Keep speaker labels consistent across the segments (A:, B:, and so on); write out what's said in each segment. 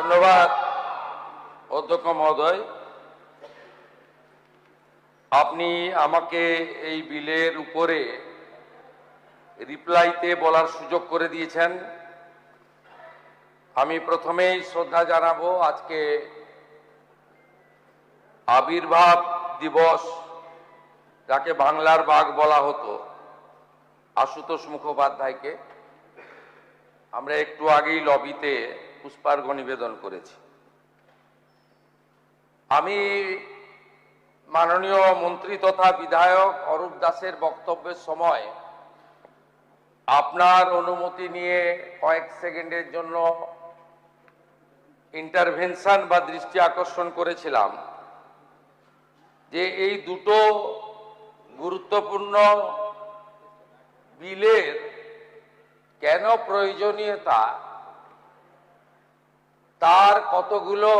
A: ধন্যবাদ অধ্যক্ষ মহোদয়। আপনি আমাকে এই বিলের উপরে রিপ্লাইতে বলার সুযোগ করে দিয়েছেন। আমি প্রথমেই শ্রদ্ধা জানাবো আজকে আবির্ভাব দিবস, যাকে বাংলার বাঘ বলা হতো, আশুতোষ মুখোপাধ্যায়কে। আমরা একটু আগেই লবিতে পুষ্পার্ঘ্য নিবেদন করেছি। আমি মাননীয় মন্ত্রী তথা বিধায়ক অরূপ দাসের বক্তব্যের সময় আপনার অনুমতি নিয়ে কয়েক সেকেন্ডের জন্য ইন্টারভেনশন বা দৃষ্টি আকর্ষণ করেছিলাম যে এই দুটো গুরুত্বপূর্ণ বিলের কেন প্রয়োজনীয়তা, তার কতগুলো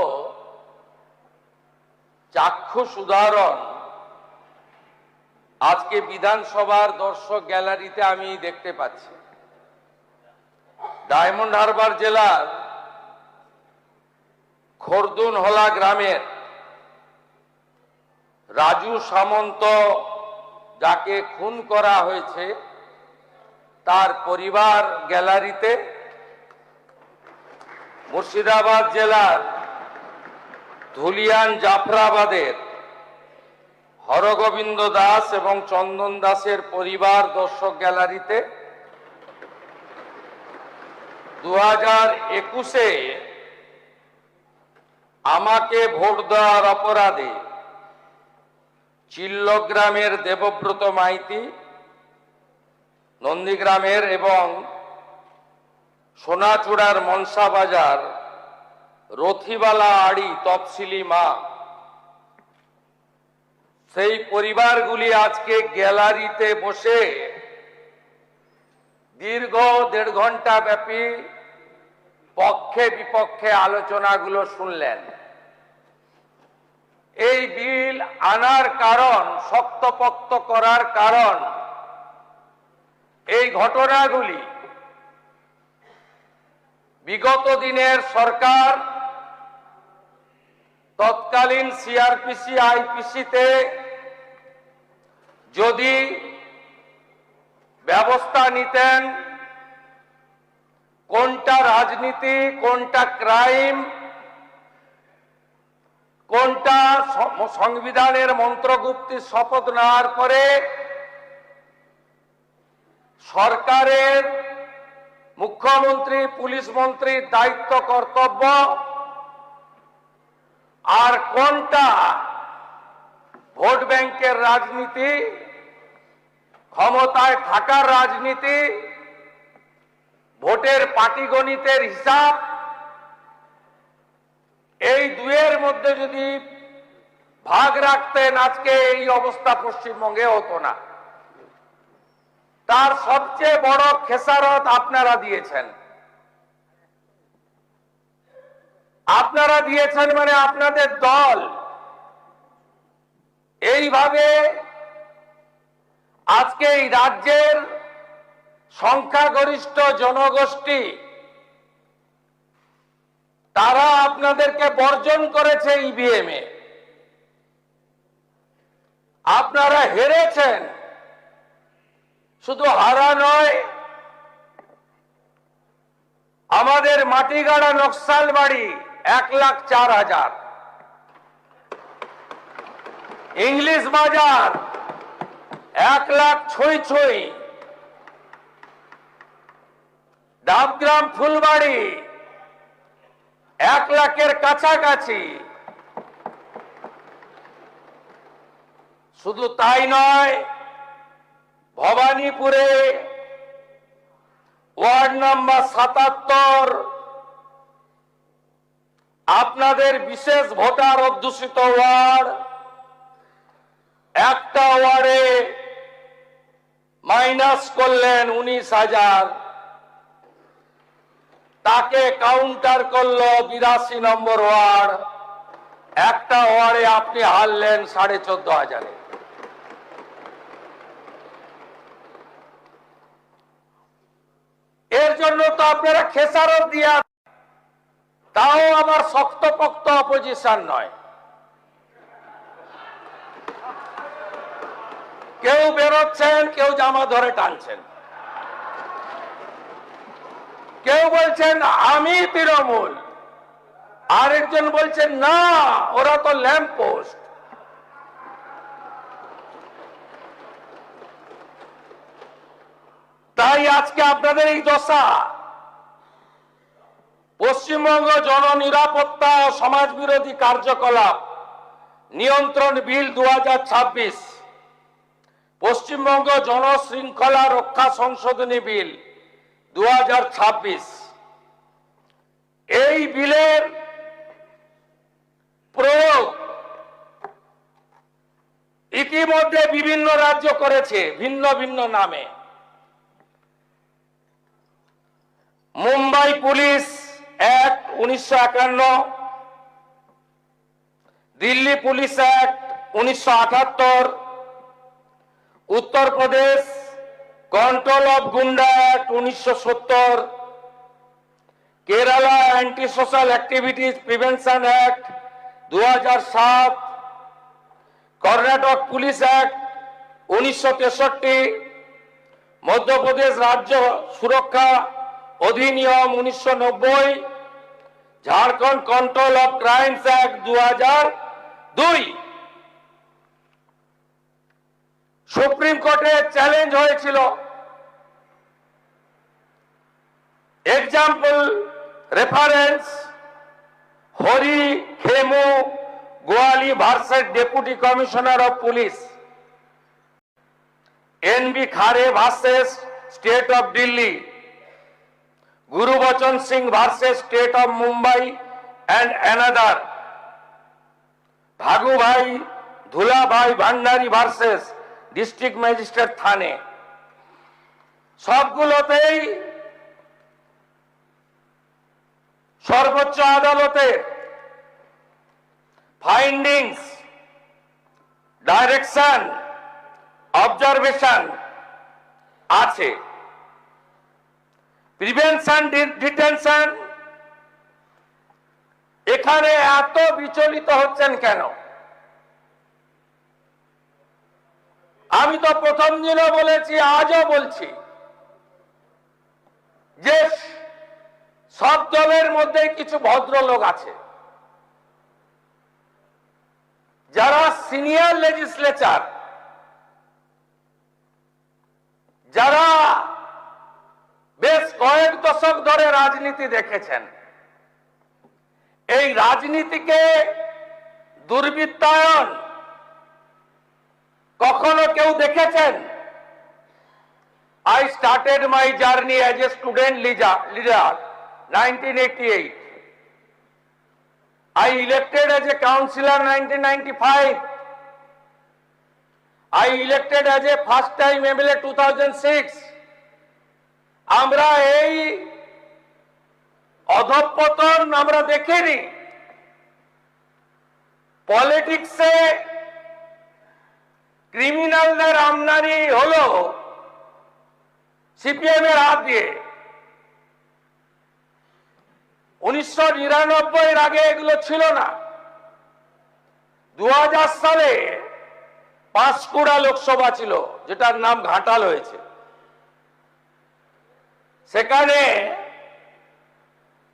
A: চাক্ষুষ উদাহরণ আজকে বিধানসভার দর্শক গ্যালারিতে আমি দেখতে পাচ্ছি। ডায়মন্ড হারবার জেলার খরদুনহোলা গ্রামের রাজু সামন্ত, যাকে খুন করা হয়েছে, তার পরিবার গ্যালারিতে। মুর্শিদাবাদ জেলার ধুলিয়ান জাফরাবাদের হরগোবিন্দ দাস এবং চন্দন দাসের পরিবার দর্শক গ্যালারিতে। 2021-এ আমাকে ভোট দেওয়ার অপরাধে চিল্লগ্রামের দেবব্রত মাইতি, নন্দীগ্রামের এবং সোনাচূড়ার মনসা বাজার রথিবালা আড়ি তফসিলি মা, সেই পরিবারগুলি আজকে গ্যালারিতে বসে দীর্ঘ 1.5 ঘন্টা ব্যাপী পক্ষে বিপক্ষে আলোচনাগুলো শুনলেন। এই বিল আনার কারণ, শক্তপোক্ত করার কারণ, এই ঘটনাগুলি বিগত দিনের সরকার তৎকালীন সিআরপিসি আইপিসিতে যদি ব্যবস্থা নিতেন, কোনটা রাজনীতি, কোনটা ক্রাইম, কোনটা সংবিধানের মন্ত্রগুপ্তির শপথ নেওয়ার পরে সরকারের মুখ্যমন্ত্রী, পুলিশ মন্ত্রীর দায়িত্ব কর্তব্য, আর কোনটা ভোট ব্যাংকের রাজনীতি, ক্ষমতায় থাকার রাজনীতি, ভোটের পাটিগণিতের হিসাব, এই দুয়ের মধ্যে যদি ভাগ রাখতেন, আজকে এই অবস্থা পশ্চিমবঙ্গে হতো না। তার সবচেয়ে বড় খেসারত আপনারা দিয়েছেন। আপনারা দিয়েছেন মানে আপনাদের দল এইভাবে আজকে এই রাজ্যের সংখ্যাগরিষ্ঠ জনগোষ্ঠী, তারা আপনাদেরকে বর্জন করেছে ইভিএম এ। আপনারা হেরেছেন। শুধু হারা নয়, আমাদের মাটিগাড়া নকশালবাড়ি 1,04,000, ইংলিশ বাজার 1,00,000 ডাবগ্রাম ফুলবাড়ি 1,00,000-এর কাছাকাছি। শুধু তাই নয়, ভবানীপুরে ওয়ার্ড নাম্বার 77, আপনাদের বিশেষ ভোটার অধ্যুষিত ওয়ার্ড, একটা ওয়ার্ডে মাইনাস করলেন 19,000, তাকে কাউন্টার করলো 82 নম্বর ওয়ার্ড, একটা ওয়ার্ডে আপনি হারলেন 14,500। এর জন্য তো আপনারা খেসারত দিয়া তাও আবার শক্তপোক্ত অপোজিশন নয়। কেউ বেরোচ্ছেন, কেউ জামা ধরে টানছেন, কেউ বলছেন আমি তৃণমূল, আরেকজন বলছেন না ওরা তো ল্যাম্প পোস্ট। তাই আজকে আপনাদের এই দশা। পশ্চিমবঙ্গ জননিরাপত্তা ও সমাজ বিরোধী কার্যকলাপ নিয়ন্ত্রণ বিল 2026, পশ্চিমবঙ্গ জনশৃঙ্খলা রক্ষা সংশোধনী বিল 2026, এই বিলের প্রয়োগ ইতিমধ্যে বিভিন্ন রাজ্য করেছে ভিন্ন ভিন্ন নামে। Mumbai police act 1951, Delhi police act 1978, Uttar Pradesh control of goonda act 1970, Kerala anti social activities prevention act 2007, Karnataka police act 1963, Madhya Pradesh রাজ্য সুরক্ষা অধিনিয়ম 1990, Jharkhand control of crimes act 2002। Supreme কোর্টে চ্যালেঞ্জ হয়েছিল। Example reference Hari Khemu Gawali versus deputy commissioner of police, NB Khare versus state of Delhi, Gurbachan Singh versus state of Mumbai and another, Bhagubhai ধুলাভাই Bhandari versus district magistrate থানে। সবগুলোতেই সর্বোচ্চ আদালতের findings, direction, observation আছে। Prevention detention এখানে এত বিচলিত হচ্ছেন কেন? আমি তো প্রথম দিনও বলেছি, আজও বলছি যে সব দলের মধ্যে কিছু ভদ্রলোক আছে যারা সিনিয়র লেজিসলেচার, যারা বেশ কয়েক দশক ধরে রাজনীতি দেখেছেন। এই রাজনীতিকে দুর্বৃত্তায়ন কখনো কেউ দেখেছেন? I started my journey as a student leader 1988. I elected as a councillor 1995. I elected as a first time MLA 2006. আমরা এই অধঃপতন আমরা দেখিনি। পলিটিক্সে ক্রিমিনালদের আমদানি হলো সিপিএম এর হাত দিয়ে। 1999 আগে এগুলো ছিল না। 2000 সালে পাঁশকুড়া লোকসভা ছিল, যেটার নাম ঘাটাল হয়েছে। সেখানে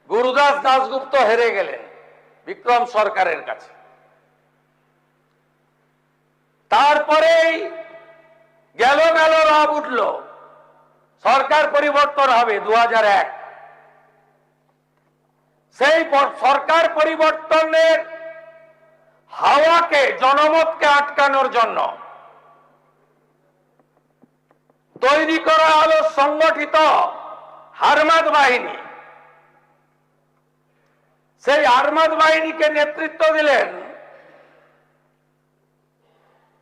A: গুরুদাস দাশগুপ্ত হেরে গেলেন বিক্রম সরকারের কাছে। তারপরেই গেল রব উঠল, সরকার পরিবর্তন হবে 2001। সেই সরকার পরিবর্তনের হাওয়াকে, জনমতকে আটকানোর জন্য তৈরি করা হলো সংগঠিত হারমাদ বাহিনী। সেই হারমাদ বাহিনীকে নেতৃত্ব দিলেন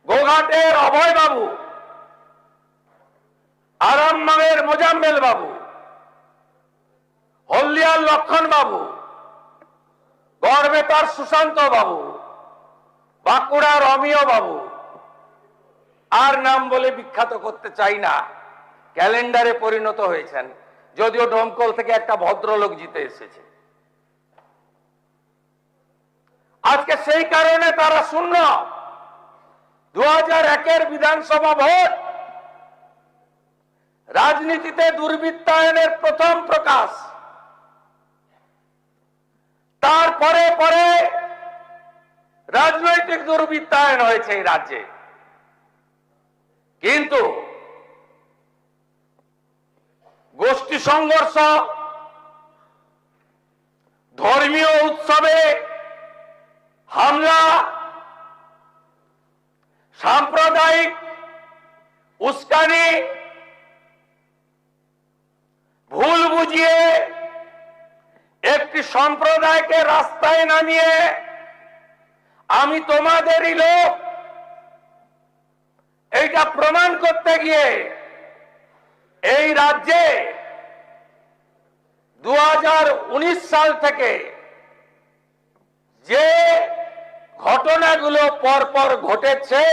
A: গোঘাটের অভয় বাবু, আরামবাগের মোজাম্মেল বাবু, হলদিয়ার লক্ষণ বাবু, গড়বেতার সুশান্ত বাবু, বাঁকুড়ার অমিয় বাবু, আর নাম বলে বিখ্যাত করতে চাই না, ক্যালেন্ডারে পরিণত হয়েছেন। যদিও ডোমকল থেকে একটা ভদ্রলোক জিতে এসেছে। আজকে সেই কারণে তারা শূন্য। 2001-এর বিধানসভা ভোট রাজনীতিতে দুর্বৃত্তায়নের প্রথম প্রকাশ। তারপরে পরে রাজনৈতিক দুর্বৃত্তায়ন হয়েছে এই রাজ্যে। কিন্তু গোষ্ঠী সংঘর্ষ, ধর্মীয় উৎসবে হামলা, সাম্প্রদায়িক উস্কানি, ভুল বুঝিয়ে একটি সম্প্রদায়কে রাস্তায় নামিয়ে আমি তোমাদেরই লোক এইটা প্রমাণ করতে গিয়ে এই রাজ্যে 2019 সাল থেকে যে ঘটনাগুলো পরপর ঘটেছে,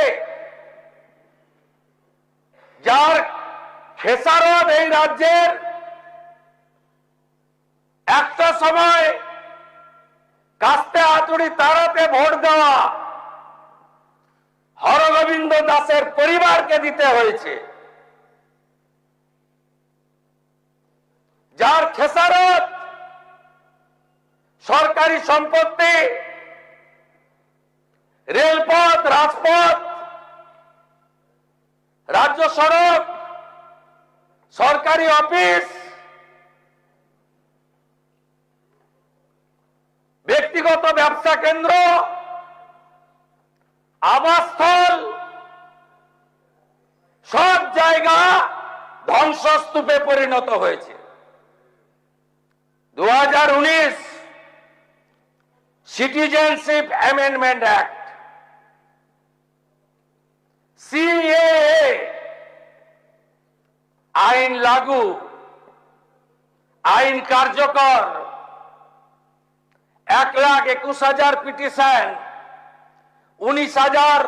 A: যার খেসারত এই রাজ্যের একটা সময় কাস্তে আতুড়ি তাড়াতে ভোট দেওয়া হরগোবিন্দ দাসের পরিবারকে দিতে হয়েছে, যার খেসারত সরকারি সম্পত্তি, রেলপথ, রাজপথ, রাজ্য সড়ক, সরকারি অফিস, ব্যক্তিগত ব্যবসা কেন্দ্র, আবাসস্থল, সব জায়গা ধ্বংসস্তূপে পরিণত হয়েছে। 2019 সিটিজেনশিপ অ্যামেন্ডমেন্ট অ্যাক্ট, সিএএ আইন লাগু, আইন কার্যকর, 1,21,000 পিটিশন, 19,000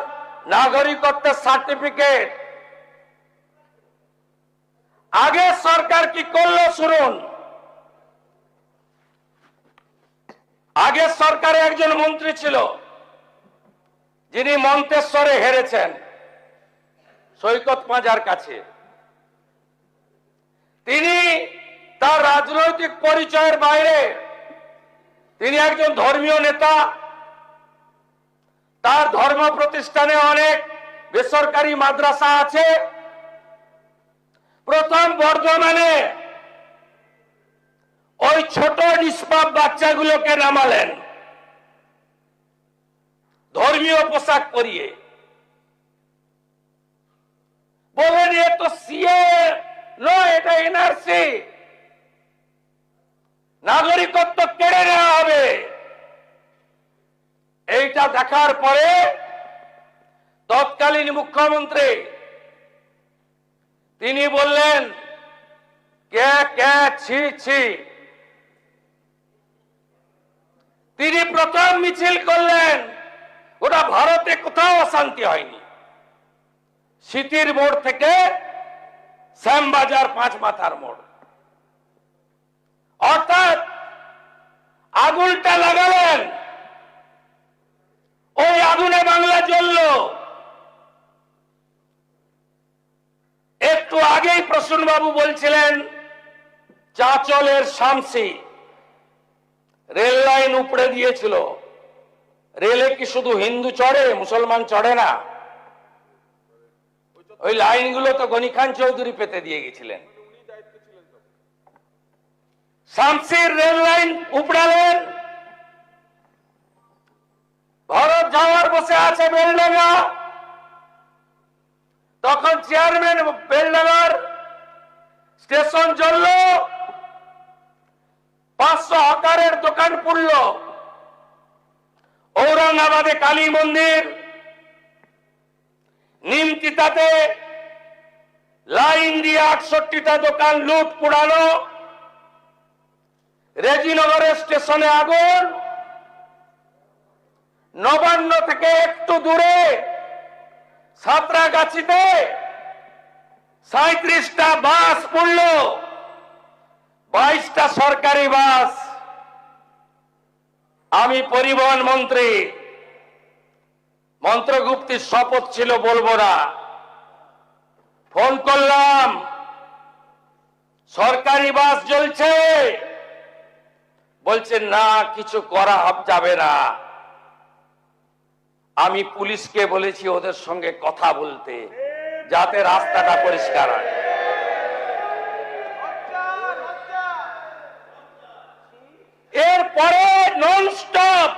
A: নাগরিকত্বের সার্টিফিকেট। আগে সরকার কি করলো শুনুন। আগে সরকারে একজন মন্ত্রী ছিল যিনি মন্তেশ্বরে হেরেছেন সৈকত পাঁজার কাছে। তিনি তার রাজনৈতিক পরিচয়ের বাইরে তিনি একজন ধর্মীয় নেতা। তার ধর্ম প্রতিষ্ঠানে অনেক বেসরকারি মাদ্রাসা আছে। প্রথম বর্ধমানে ওই ছোট নিষ্পাপ বাচ্চাগুলোকে নামালেন ধর্মীয় পোশাক পরিয়ে, বলেন এ তো সিএ নয়, এটা এনআরসি, নাগরিকত্ব কেড়ে নেওয়া হবে। এইটা দেখার পরে তৎকালীন মুখ্যমন্ত্রী তিনি বললেন কে কে ছি ছি। তিনি প্রথম মিছিল করলেন। ওটা ভারতে কোথাও অশান্তি হয়নি। সিটির মোড় থেকে শ্যামবাজার 5 মাথার মোড়, অর্থাৎ আগুনটা লাগালেন, ওই আগুনে বাংলা জ্বলল। একটু আগেই প্রসূনবাবু বলছিলেন চাঁচলের শামসি রেল লাইন উপড়ে দিয়েছিল। রেলে কি শুধু হিন্দু চড়ে, মুসলমান চড়ে না? ওই লাইনগুলো তো গনি খান চৌধুরী পেতে দিয়ে গেছিলেন। শামসির রেল লাইন উপড়ালেন। ভরত জাওয়ার বসে আছে বেলডাঙ্গা, তখন চেয়ারম্যান বেলডাঙ্গার স্টেশন জ্বলল, 500 হকারের দোকান পুড়ল। ঔরঙ্গাবাদে কালী মন্দির, নিমতিতাতে লাইন দিয়ে 68টা দোকান লুট পুড়ানো, রেজিনগরের স্টেশনে আগুন, নবান্ন থেকে একটু দূরে সাঁতরাগাছিতে 37টা বাস পুড়ল, 22টা সরকারি বাস। আমি পরিবহন মন্ত্রী, মন্ত্রগুপ্তির শপথ ছিল, বলবো না। ফোন করলাম, সরকারি বাস জ্বলছে, বলছেন না কিছু করা যাবে না। আমি পুলিশকে বলেছি ওদের সঙ্গে কথা বলতে, যাতে রাস্তাটা পরিষ্কার হয়। এরপরে নন স্টপ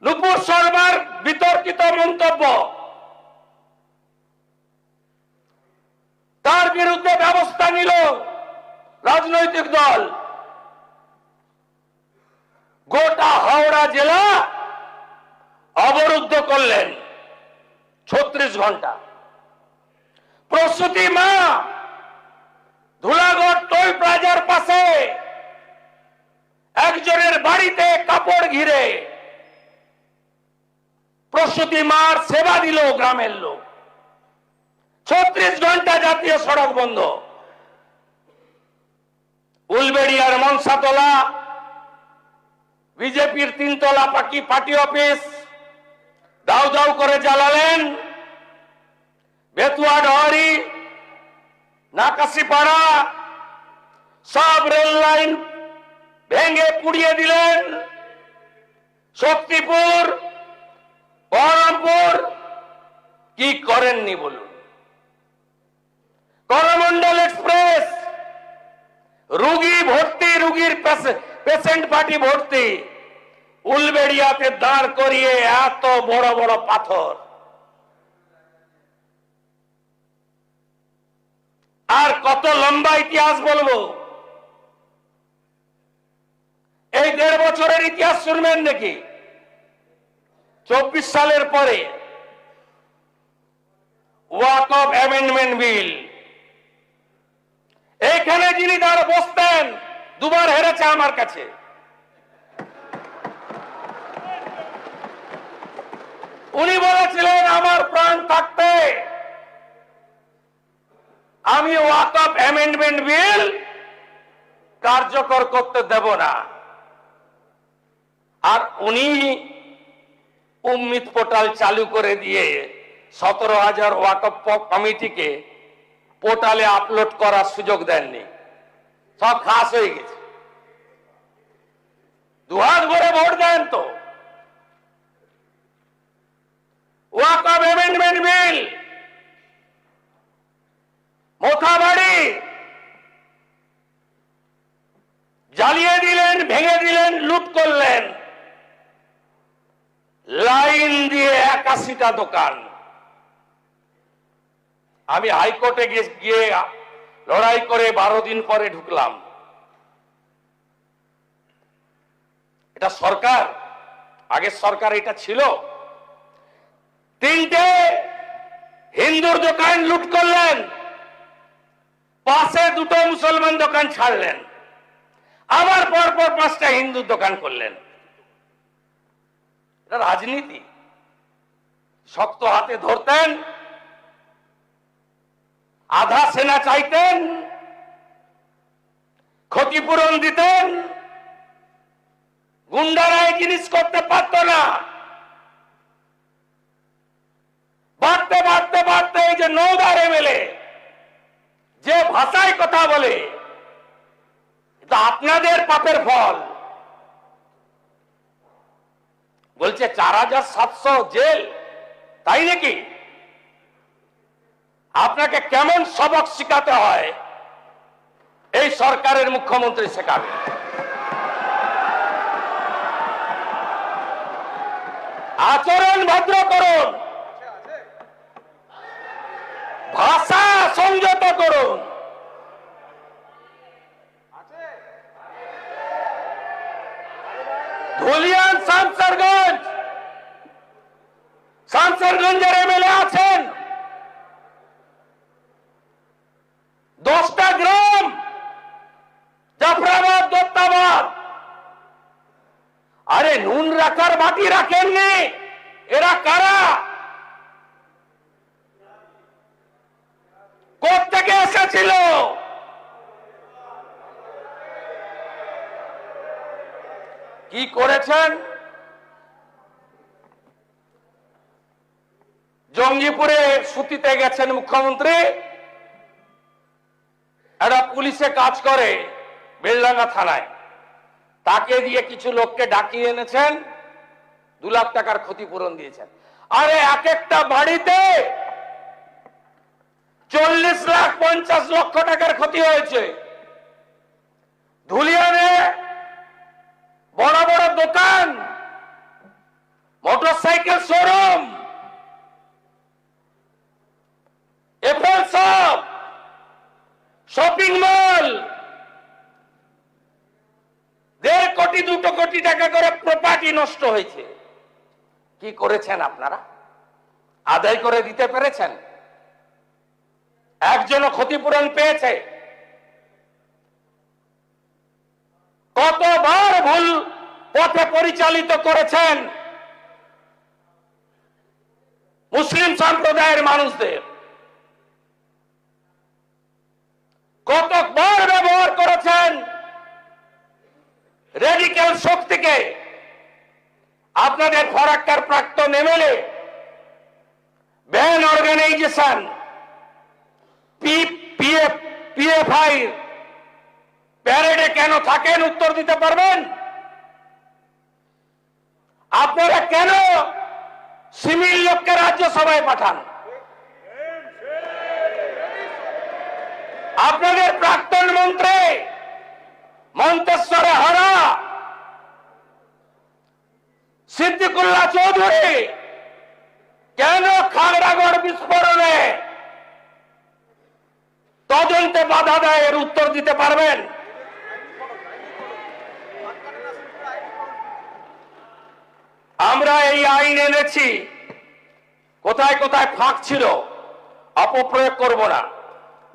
A: নুপুর শর্মার বিতর্কিত মন্তব্য, তার বিরুদ্ধে ব্যবস্থা নিল রাজনৈতিক দল। গোটা হাওড়া জেলা অবরুদ্ধ করলেন 36 ঘন্টা। প্রসূতি মা ধুলাগড় টোল প্লাজার পাশে একজনের বাড়িতে কাপড় ঘিরে প্রসূতি মার সেবা দিল গ্রামের লোক। 36 ঘন্টা জাতীয় সড়ক বন্ধ। উলবেড়িয়ার মনসাতলা বিজেপির 3 তলা পার্টি অফিস দাউ দাউ করে জ্বালালেন। বেতুয়া ডহরি, নাকাশিপাড়া সব রেল লাইন ভেঙে পুড়িয়ে দিলেন। শক্তিপুর, বহরমপুর কি করেননি বলুন? করমন্ডল এক্সপ্রেস রুগী ভর্তি, রুগীর পেশেন্ট পার্টি ভর্তি, উলবেড়িয়াতে দাঁড় করিয়ে এত বড় বড় পাথর। আর কত লম্বা ইতিহাস বলবো? এই 1.5 বছরের ইতিহাস শুনবেন নাকি? 24 সালের পরে ওয়াকফ অ্যামেন্ডমেন্ট বিল, এইখানে যিনি দাঁড় বসতেন, 2 বার হেরেছে আমার কাছে। উনি বলেছিলেন আমার প্রাণ থাকতে আমি ওয়াকফ অ্যামেন্ডমেন্ট বিল কার্যকর করতে দেব না। আর উনি উম্মিদ পোর্টাল চালু করে দিয়ে 17,000 ওয়াকফ কমিটিকে পোর্টালে আপলোড করার সুযোগ দেননি। সব খাস হয়ে গেছে। 2 হাত ভরে ভোট দেন তো। ওয়াকফ অ্যামেন্ডমেন্ট বিল মোথাবাড়ি জ্বালিয়ে দিলেন, ভেঙে দিলেন, লুট করলেন। লাইন দিয়ে 81টা দোকান। আমি হাইকোর্টে গিয়ে লড়াই করে 12 দিন পরে ঢুকলাম। এটা সরকার, আগের সরকার এটা ছিল। 3টে হিন্দুর দোকান লুট করলেন, পাশে 2টো মুসলমান দোকান ছাড়লেন, আবার পরপর 5টা হিন্দুর দোকান করলেন। এটা রাজনীতি। শক্ত হাতে ধরতেন, আধা সেনা চাইতেন, ক্ষতিপূরণ দিতেন। গুন্ডারা এই জিনিস করতে পারত না। বাড়তে বাড়তে বাড়তে এই যে নওদার এমএলএ যে ভাষায় কথা বলে, এটা আপনাদের পাপের ফল। বলছে 4700 জেল, তাই নাকি? আপনাকে কেমন সবক শিখাতে হয় এই সরকারের মুখ্যমন্ত্রী শেখাবে। আচরণ ভদ্র করুন, ভাষা সংযত করুন। ধুলিয়ান শামসেরগঞ্জের এমএলএ আছেন। 10টা গ্রাম, জাফরাবাদ, দত্তাবাদ। আরে নুন রাখার বাটি রাখেননি। এরা কারা? কোত্থেকে এসেছিল? কি করেছেন? সুতিতে গেছেন মুখ্যমন্ত্রী, একটা পুলিশে কাজ করে বেলডাঙ্গা থানায়, তাকে দিয়ে কিছু লোককে ডাকিয়ে এনেছেন, 2 লাখ টাকার ক্ষতিপূরণ দিয়েছেন। আরে এক একটা বাড়িতে 40 লাখ 50 লক্ষ টাকার ক্ষতি হয়েছে। ধুলিয়ানে বড় বড় দোকান, motorcycle showroom, Apple shop, shopping mall, 1.5 কোটি 2 কোটি টাকা করে প্রপার্টি নষ্ট হয়েছে। কি করেছেন আপনারা? আদায় করে দিতে পেরেছেন? একজনও ক্ষতিপূরণ পেয়েছে? কতবার ভুল পথে পরিচালিত করেছেন মুসলিম সম্প্রদায়ের মানুষদের, কতবার ব্যবহার করেছেন রেডিক্যাল শক্তিকে। আপনাদের ফরাক্কার প্রাক্তন এমএলএ ব্যান অর্গানাইজেশন পিএফআই প্যারেডে কেন থাকেন? উত্তর দিতে পারবেন? আপনারা কেন সিভিল লোককে রাজ্যসভায় পাঠান? আপনাদের প্রাক্তন মন্ত্রী মন্তেশ্বরে হারা সিদ্দিকুল্লাহ চৌধুরী কেন খাগড়াগড় বিস্ফোরণে তদন্তে বাধা দেয়? এর উত্তর দিতে পারবেন? আমরা এই আইন এনেছি, কোথায় কোথায় ফাঁক ছিল অপপ্রয়োগ করব না,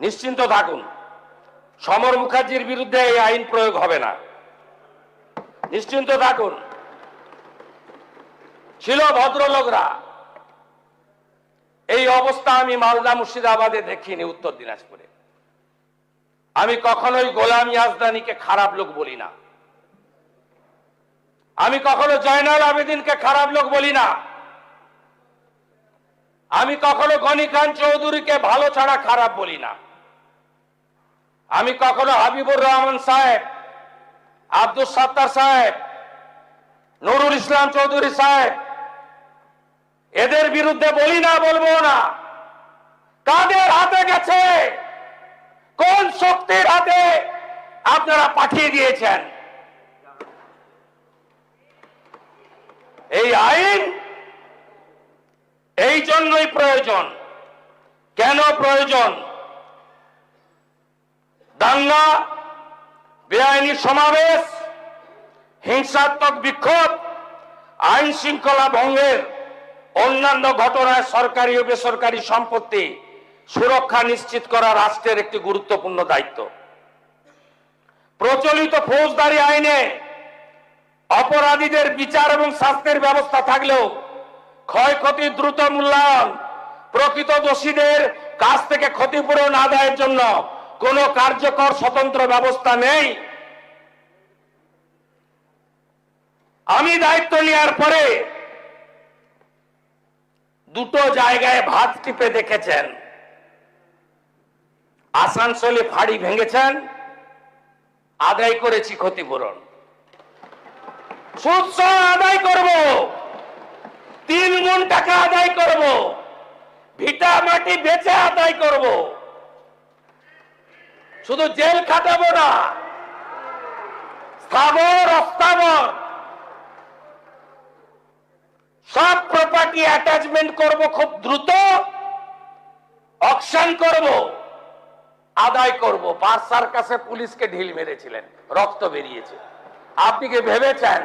A: নিশ্চিন্ত থাকুন। সমর মুখার্জির বিরুদ্ধে এই আইন প্রয়োগ হবে না, নিশ্চিন্ত থাকুন। ছিল ভদ্রলোকরা, এই অবস্থা আমি মালদা মুর্শিদাবাদে দেখিনি, উত্তর দিনাজপুরে। আমি কখনোই গোলাম ইয়াজদানিকে খারাপ লোক বলি না, আমি কখনো জয়নাল আবেদিনকে খারাপ লোক বলি না, আমি কখনো গনি খান চৌধুরীকে ভালো ছাড়া খারাপ বলি না, আমি কখনো হাবিবুর রহমান সাহেব, আব্দুল সাত্তার সাহেব, নুরুল ইসলাম চৌধুরী সাহেব এদের বিরুদ্ধে বলি না, বলবো না। কাদের হাতে গেছে? কোন শক্তির হাতে আপনারা পাঠিয়ে দিয়েছেন এই আইন? এই জন্যই প্রয়োজন। কেন প্রয়োজন? দাঙ্গা, বেআইনি সমাবেশ, হিংসাত্মক বিক্ষোভ, আইন শৃঙ্খলা ভঙ্গের অন্যান্য ঘটনায় সরকারি ও বেসরকারি সম্পত্তি সুরক্ষা নিশ্চিত করা রাষ্ট্রের একটি গুরুত্বপূর্ণ দায়িত্ব। প্রচলিত ফৌজদারি আইনে অপরাধীদের বিচার এবং শাস্তির ব্যবস্থা থাকলেও ক্ষয়ক্ষতি দ্রুত মূল্যায়ন, প্রকৃত দোষীদের কাছ থেকে ক্ষতিপূরণ আদায়ের জন্য কোনো কার্যকর স্বতন্ত্র ব্যবস্থা নেই। আমি দায়িত্ব নেওয়ার পরে দুটো জায়গায় ভাত টিপে দেখেছেন। আসানসোলে ফাঁড়ি ভেঙেছেন, আদায় করেছি ক্ষতিপূরণ, সুদ সহ আদায় করব, 3 গুণ টাকা আদায় করব, ভিটা মাটি বেচে আদায় করব, শুধু জেল খাটাবো না, স্থাবর অস্থাবর সব প্রপার্টি অ্যাটাচমেন্ট করব, খুব দ্রুত অকশন করব, আদায় করব। পার্সার কাছে পুলিশকে ঢিল মেরেছিলেন, রক্ত বেরিয়েছে। আপনি কি ভেবেছেন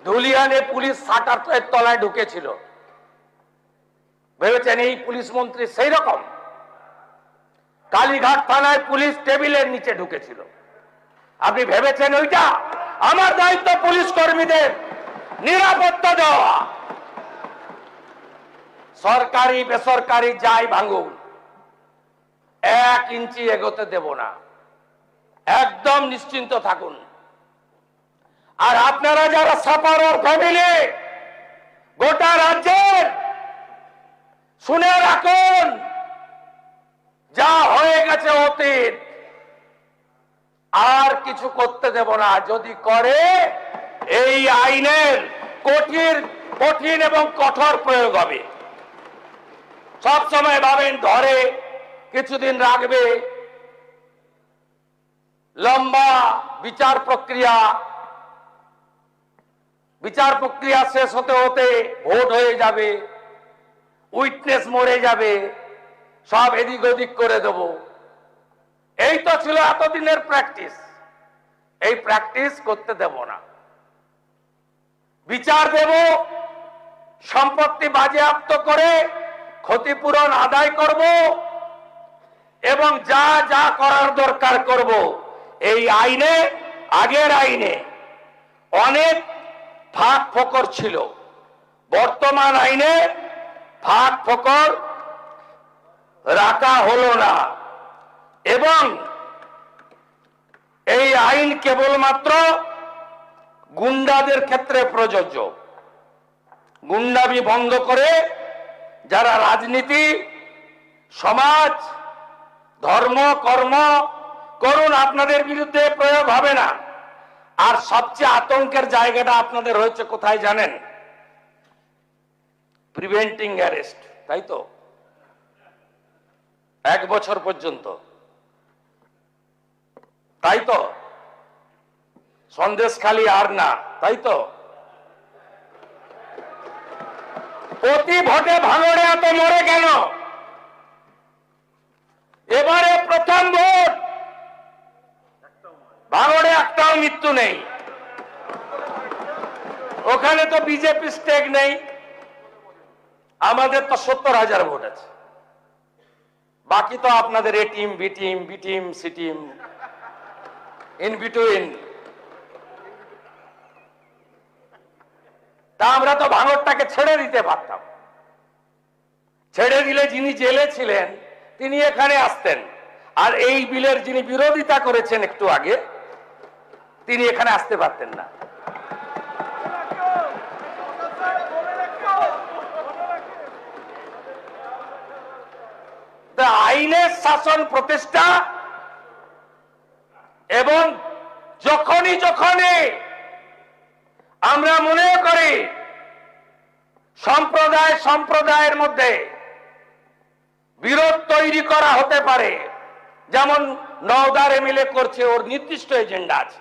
A: ধুলিয়ানে পুলিশ শাটারের তলায় ঢুকেছিল? ভেবেছেন এই পুলিশ মন্ত্রী সেই রকম? কালীঘাট থানায় পুলিশ টেবিলের নিচে ঢুকেছিল। আপনি ভেবেছেন ওইটা? আমার দায়িত্ব পুলিশ কর্মীদের নিরাপত্তা দেওয়া। সরকারি বেসরকারি যাই ভাঙুন, 1 ইঞ্চি এগোতে দেব না, একদম নিশ্চিন্ত থাকুন। আর আপনারা যারা সাপারর ফ্যামিলি, গোটা রাজ্যের শুনে রাখুন, যা হয়ে গেছে অতীত, আর কিছু করতে দেব না। যদি করে এই আইনের কঠিন এবং কঠোর প্রয়োগ হবে। সব সময় ভাবেন ধরে কিছুদিন রাখবে, লম্বা বিচার প্রক্রিয়া শেষ হতে হতে ভোট হয়ে যাবে, উইটনেস মরে যাবে, সব এদিক ওদিক করে দেব। এই তো ছিল এতদিনের প্র্যাকটিস। এই প্র্যাকটিস করতে দেব না। বিচার দেব, সম্পত্তি বাজেয়াপ্ত করে ক্ষতিপূরণ আদায় করব এবং যা যা করার দরকার করব। এই আইনে, আগের আইনে অনেক ফাঁক ফোকর ছিল, বর্তমান আইনে ফাঁক ফোকর রাখা হলো না। এবং এই আইন কেবলমাত্র গুন্ডাদের ক্ষেত্রে প্রযোজ্য। গুন্ডামি বন্ধ করে যারা রাজনীতি, সমাজ, ধর্ম, কর্ম করুন, আপনাদের বিরুদ্ধে প্রয়োগ হবে না। আর সবচেয়ে আতঙ্কের জায়গাটা আপনাদের হয়েছে কোথায় জানেন? প্রিভেন্টিং অ্যারেস্ট, তাই তো? 1 বছর পর্যন্ত, তাই তো? সন্দেশখালি আর না, তাই তো? প্রতি ভোটে ভাঙড়ে এত মরে কেন? এবারে প্রথম ভোট, ভাঙড়ে একটাও মৃত্যু নেই। ওখানে তো বিজেপি স্টেক নেই। আমাদের তো 70,000 ভোট আছে। বাকি তো আপনাদের A team, B team, B team, C team, in between. তা আমরা তো ভাঙড়টাকে ছেড়ে দিতে পারতাম। ছেড়ে দিলে যিনি জেলে ছিলেন তিনি এখানে আসতেন, আর এই বিলের যিনি বিরোধিতা করেছেন একটু আগে, তিনি এখানে আসতে পারতেন না। আইনের শাসন প্রতিষ্ঠা এবং যখনই আমরা মনে করি সম্প্রদায়ের মধ্যে বিরোধ তৈরি করা হতে পারে, যেমন নওদার এমএলএ করছে, ওর নির্দিষ্ট এজেন্ডা আছে।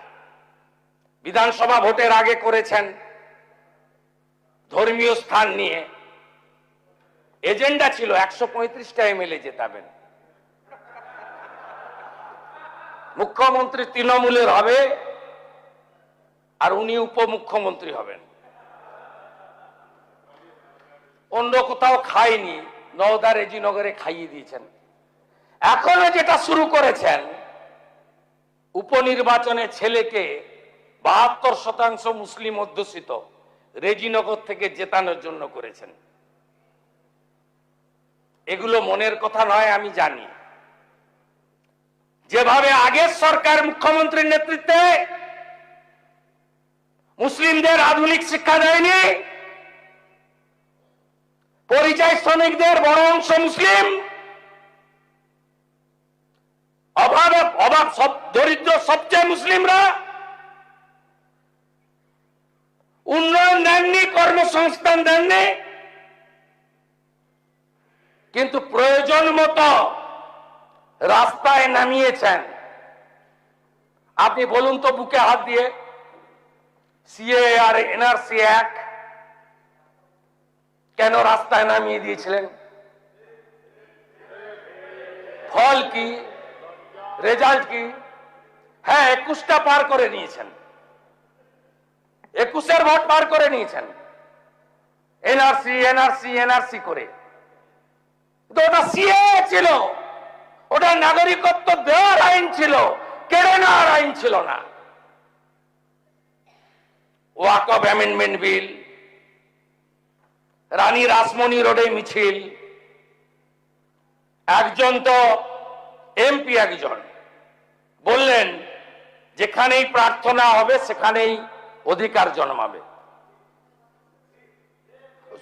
A: বিধানসভা ভোটের আগে করেছেন ধর্মীয় স্থান নিয়ে, এজেন্ডা ছিল 135টা এমএলএ জেতাবেন, মুখ্যমন্ত্রী তৃণমূলের হবে আর উনি উপমুখ্যমন্ত্রী হবেন। অন্য কোথাও খায়নি, নওদা রেজিনগরে খাইয়ে দিয়েছেন। এখনো যেটা শুরু করেছেন, উপনির্বাচনে ছেলেকে 72% মুসলিম অধ্যুষিত রেজিনগর থেকে জেতানোর জন্য করেছেন। এগুলো মনের কথা নয়, আমি জানি। যেভাবে আগের সরকার মুখ্যমন্ত্রীর নেতৃত্বে মুসলিমদের আধুনিক শিক্ষা দেয়নি, পরিযায়ী শ্রমিকদের বড় অংশ মুসলিম, অভাব দরিদ্র সবচেয়ে মুসলিমরা, উন্নয়ন দেননি, কর্মসংস্থান দেননি, কিন্তু প্রয়োজন মতো রাস্তায় নামিয়েছেন। আপনি বলুন তো বুকে হাত দিয়ে, সিএ আর এনআরসি এক কেন রাস্তায় নামিয়ে দিয়েছিলেন? ফল কি, রেজাল্ট কি? হ্যাঁ, 21টা পার করে নিয়েছেন, 21-এর ভোট পার করে নিয়েছেন এনআরসি করে। তো ওটা সিএ ছিল, ওটা নাগরিকত্ব দেওয়ার আইন ছিল, কেড়ে নেওয়ার আইন ছিল না। ওয়াকফ অ্যামেন্ডমেন্ট বিল, রানী রাসমণি রোডে মিছিল, একজন তো এমপি একজন বললেন যেখানেই প্রার্থনা হবে সেখানেই অধিকার জন্মাবে।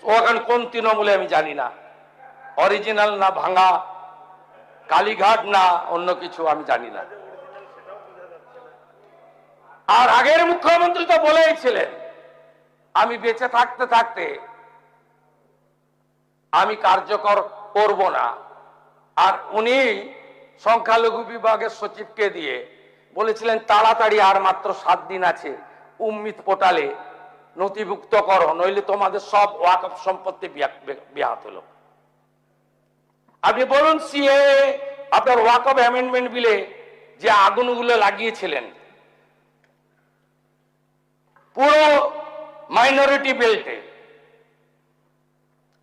A: ও এখন কোন তৃণমূলে আমি জানি না, অরিজিনাল না ভাঙা, কালীঘাট না অন্য কিছু আমি জানি না। আর আগের মুখ্যমন্ত্রী তো বলেইছিলেন আমি বেঁচে থাকতে থাকতে আমি কার্যকর করব না। আর উনি সংখ্যালঘু বিভাগের সচিবকে দিয়ে বলেছিলেন তাড়াতাড়ি আর মাত্র 7 দিন আছে, উম্মিত পোর্টালে নথিভুক্ত করো, নইলে তোমাদের সব ওয়াকফ সম্পত্তি ব্যাহত হলো। আপনি বলুন সিএ আপনার ওয়াকফ অ্যামেন্ডমেন্ট বিলে যে আগুনগুলো লাগিয়েছিলেন পুরো মাইনরিটি বেল্টে,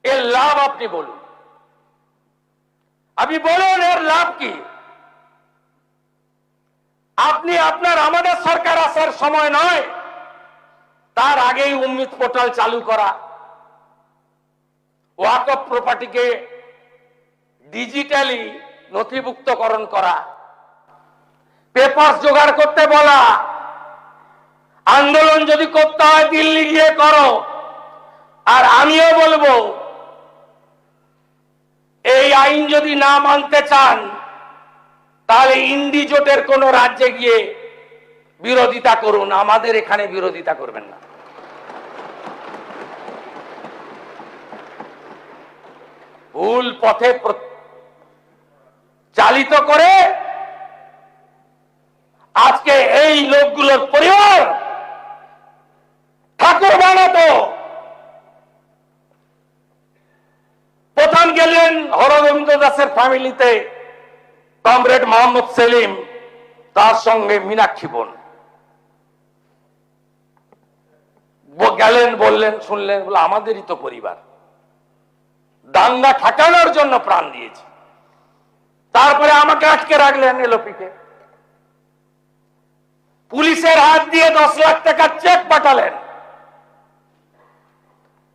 A: এর লাভ আপনি বলুন, আপনি বলুন এর লাভ কি? আপনি আপনার আমাদের সরকার আসার সময় নয় তার আগেই উম্মিত পোর্টাল চালু করা, ওয়াকফ প্রপার্টিকে ডিজিটালি নথিভুক্তকরণ করা, পেপার জোগাড় করতে বলা, আন্দোলন যদি করতে হয় দিল্লি গিয়ে করো। আর আমিও বলবো এই আইন যদি না মানতে চান তাহলে ইন্ডি জোটের কোন রাজ্যে গিয়ে বিরোধিতা করুন, আমাদের এখানে বিরোধিতা করবেন না। ভুল পথে চালিত করে আজকে এই লোকগুলোর পরিবার ঠাকুর বানাতো। প্রথম গেলেন হরগোবিন্দ দাসের ফ্যামিলিতে কমরেড মোহাম্মদ সেলিম, তার সঙ্গে মীনাক্ষী বোন গেলেন, বললেন, শুনলেন, বলে আমাদেরই তো পরিবার, দাঙ্গা ঠেকানোর জন্য প্রাণ দিয়েছে। তারপরে আমাকে আটকে রাখলেন এলওপিকে, পুলিশের হাত দিয়ে 10 লাখ টাকার চেক পাঠালেন।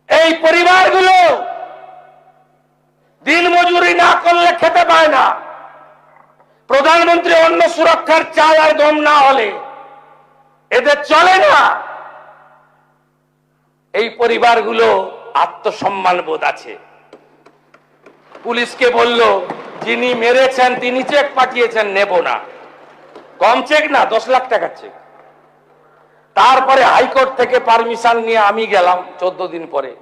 A: এই পরিবারগুলো দিন মজুরি না করলে খেতে পায় না। প্রধানমন্ত্রী অন্ন সুরক্ষার চাল আর গম না হলে এদের চলে না। এই পরিবারগুলো আত্মসম্মান বোধ আছে। পুলিশকে বলল যিনি মেরেছেন তিনি চেক পাঠিয়েছেন, নেব না। কম চেক না, 10 লাখ টাকার চেক। তারপরে হাইকোর্ট থেকে পারমিশন নিয়ে আমি গেলাম 14 দিন পরে।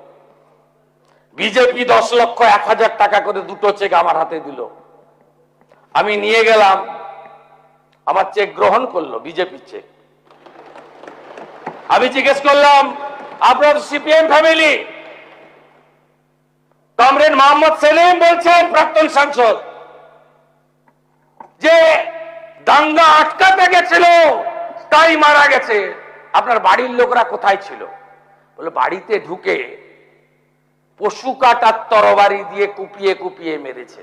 A: বিজেপি 10 লক্ষ 1,000 টাকা করে দুটো চেক আমার হাতে দিল। আমি নিয়ে গেলাম, আমার চেক গ্রহণ করলো, বিজেপির চেক। আমি জিজ্ঞেস করলাম আপনার CPM family? Comrade Mohammad Selim বলছেন, প্রাক্তন সাংসদ, যে দাঙ্গা আটকাতে গেছিল তাই মারা গেছে। আপনার বাড়ির লোকরা কোথায় ছিল? বলে বাড়িতে ঢুকে পশু কাটার তরবারি দিয়ে কুপিয়ে কুপিয়ে মেরেছে।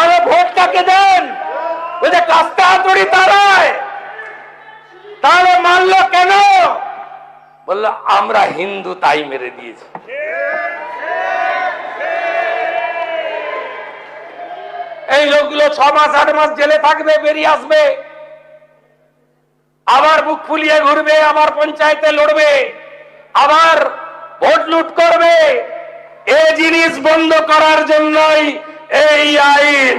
A: আরে ভোটটাকে দেন, ওই যে কাস্তে হাতুড়ি তারায়, তাহলে মারলো কেন? বললো আমরা হিন্দু তাই মেরে দিয়েছি। এই লোকগুলো 6 মাস 8 মাস জেলে থাকবে, বেরিয়ে আসবে, আবার বুক ফুলিয়ে ঘুরবে, আবার পঞ্চায়েতে লড়বে, আবার ভোট লুট করবে। এই জিনিস বন্ধ করার জন্যই এই আইন।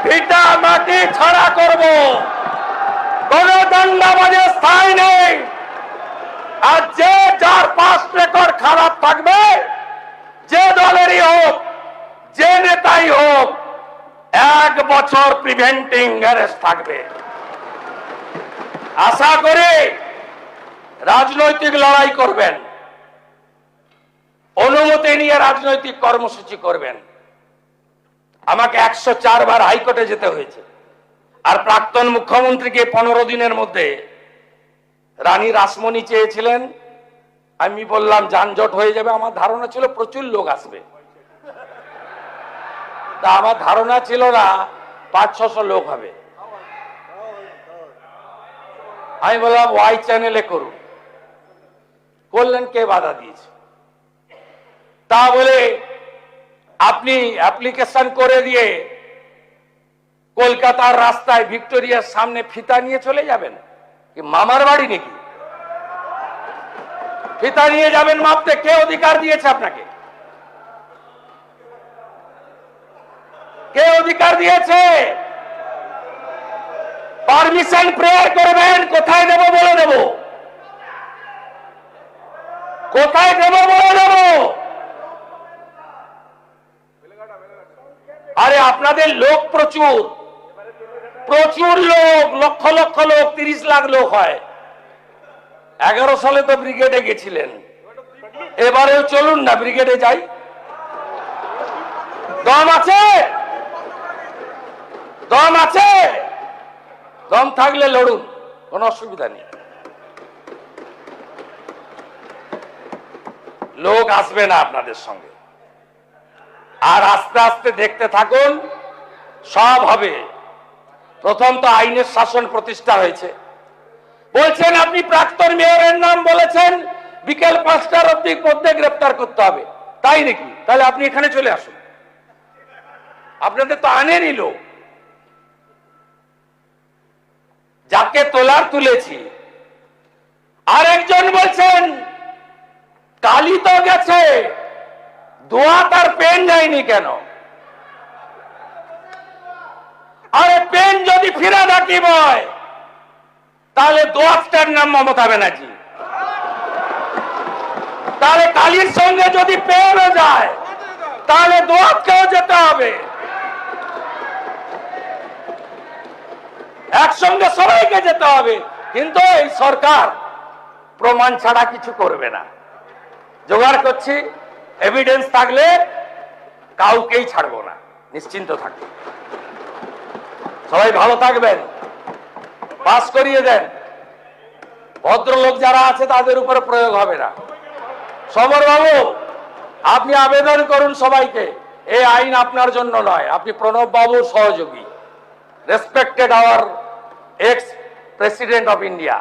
A: ভিটা মাটি ছাড়া করব, কোন দাঙ্গাবাজের স্থায়ী নেই। আর যে যার পাস রেকর্ড খারাপ থাকবে, যে দলেরই হোক, যে নেতাই হোক, 1 বছর প্রিভেন্টিং অ্যারেস্ট থাকবে। আশা করি রাজনৈতিক লড়াই করবেন, অনুমতি নিয়ে রাজনৈতিক কর্মসূচি করবেন। আমাকে 104 বার হাইকোর্টে যেতে হয়েছে। আর প্রাক্তন মুখ্যমন্ত্রীকে 15 দিনের মধ্যে রানী রাসমণি চেয়েছিলেন। আমি বললাম যানজট হয়ে যাবে। আমার ধারণা ছিল প্রচুর লোক আসবে, তা আমার ধারণা ছিল না 500-600 লোক হবে। আমি বললাম ওয়াই চ্যানেলে করুন, করলেন, কে বাধা দিয়েছে? তা বলে আপনি অ্যাপ্লিকেশন করে দিয়ে কলকাতার রাস্তায় ভিক্টোরিয়ার সামনে ফিতা নিয়ে চলে যাবেন? কি মামার বাড়ি নাকি? ফিতা নিয়ে যাবেন মাপতে, কে অধিকার দিয়েছে আপনাকে? কে অধিকার দিয়েছে? পারমিশন প্রেয়ার করবেন, কোথায় দেব বলে দেব, কোথায় দেব বলে দেব। আরে আপনাদের লোক প্রচুর, প্রচুর লোক, লক্ষ লক্ষ লোক, 30 লাখ লোক হয়। 11 সালে তো ব্রিগেডে গেছিলেন, এবারেও চলুন না ব্রিগেডে যাই। দম আছে, দম আছে, দম থাকলে লড়ুন, কোনো অসুবিধা নেই। লোক আসবে না আপনাদের সঙ্গে, আর আস্তে আস্তে দেখতে থাকুন, সব হবে। প্রথম তো আইনের শাসন প্রতিষ্ঠা হয়েছে। বলছেন আপনি প্রাক্তন মেয়রের নাম বলেছেন, বিকেল 5টার মধ্যে গ্রেপ্তার করতে হবে, তাই নাকি? তাহলে আপনি এখানে চলে আসুন, আপনাদের তো আনেনই লোক। যাকে তোলার তুলেছি। আরেকজন বলছেন কালি তো গেছে, দোয়া তার পেন যায়নি কেন? আরে পেন যদি ফিরা ডাকি হয়, তাহলে দোয়াতটার নাম মমতা ব্যানার্জি। তাহলে কালির সঙ্গে যদি পেনও যায়, তাহলে দোয়াতকেও যেতে হবে। একসঙ্গে সবাইকে যেতে হবে। কিন্তু এই সরকার প্রমাণ ছাড়া কিছু করবে না। জোগাড় করছি, এভিডেন্স থাকলে কাউকেই ছাড়বো না, নিশ্চিন্ত থাকবে। সবাই ভালো থাকবেন, পাস করিয়ে দেন। ভদ্রলোক যারা আছে তাদের উপরে প্রয়োগ হবে না। সমর বাবু, আপনি আবেদন করুন সবাইকে, এই আইন আপনার জন্য নয়, আপনি প্রণব বাবুর সহযোগী, respected our ex president of India.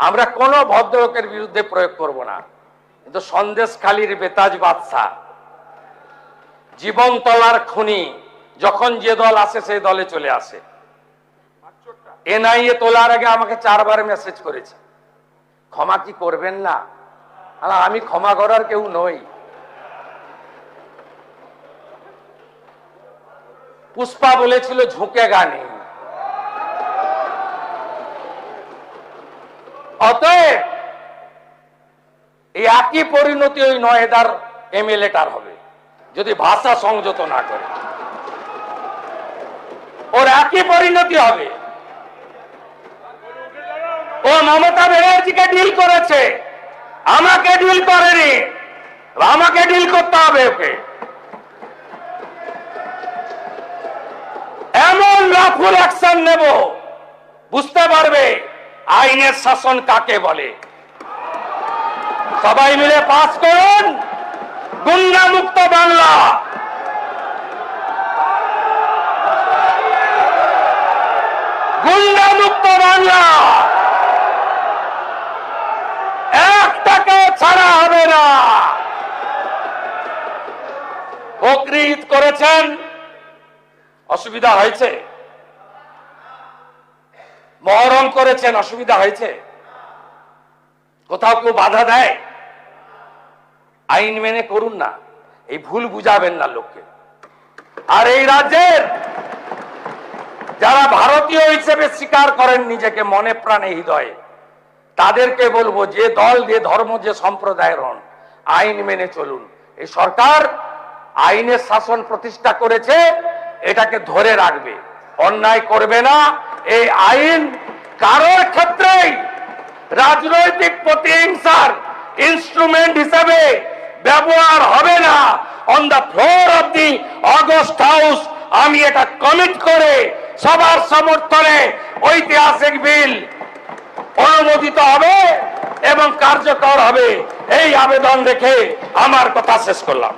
A: আমরা কোন ভদ্রলোকের বিরুদ্ধে প্রয়োগ করব না। কিন্তু সন্দেশখালীর বেতাজ বাদশাহ, জীবনতলার খুনি, যখন যে দল আসে সেই দলে চলে আসে। এনআইএ তোলার আগে আমাকে 4 বার মেসেজ করেছে, ক্ষমা কি করবেন না? আমি ক্ষমা করার কেউ নই। পুষ্পা বলেছিল ঝুঁকে গানে। অতএব এই একই পরিণতি ওই নয়দার এমএলএটার হবে যদি ভাষা সংযত না করে। ওর একই পরিণতি হবে। ও মমতা ব্যানার্জিকে ডিল করেছে, আমাকে ডিল করেনি, আমাকে ডিল করতে হবে ওকে। এমন রাফুল অ্যাকশন নেব, বুঝতে পারবে আইনের শাসন কাকে বলে। সবাই মিলে পাস করুন গুন্ডা মুক্ত বাংলা। গুন্ডা মুক্ত বাংলা, একটাকে ছাড়া হবে না। বকরি ঈদ করেছেন, অসুবিধা হয়েছে? মহরম করেছেন, অসুবিধা হয়েছে? কোথাও কেউ বাধা দেয়? আইন মেনে করুন না, এই ভুল বুঝাবেন না লোককে। আর এই রাজ্যের যারা ভারতীয় হিসেবে স্বীকার করেন নিজেকে মনে প্রাণে হৃদয়ে, তাদেরকে বলবো যে দল, যে ধর্ম, যে সম্প্রদায়ের হন, আইন মেনে চলুন। এই সরকার আইনের শাসন প্রতিষ্ঠা করেছে, এটাকে ধরে রাখবে, অন্যায় করবে না। এই আইন কারোর ক্ষেত্রেই রাজনৈতিক প্রতিহিংসার ইনস্ট্রুমেন্ট হিসেবে ব্যবহার হবে না। On the floor of the August house আমি এটা কমিট করে সবার সমর্থনে ঐতিহাসিক বিল অনুমোদিত হবে এবং কার্যকর হবে, এই আবেদন রেখে আমার কথা শেষ করলাম।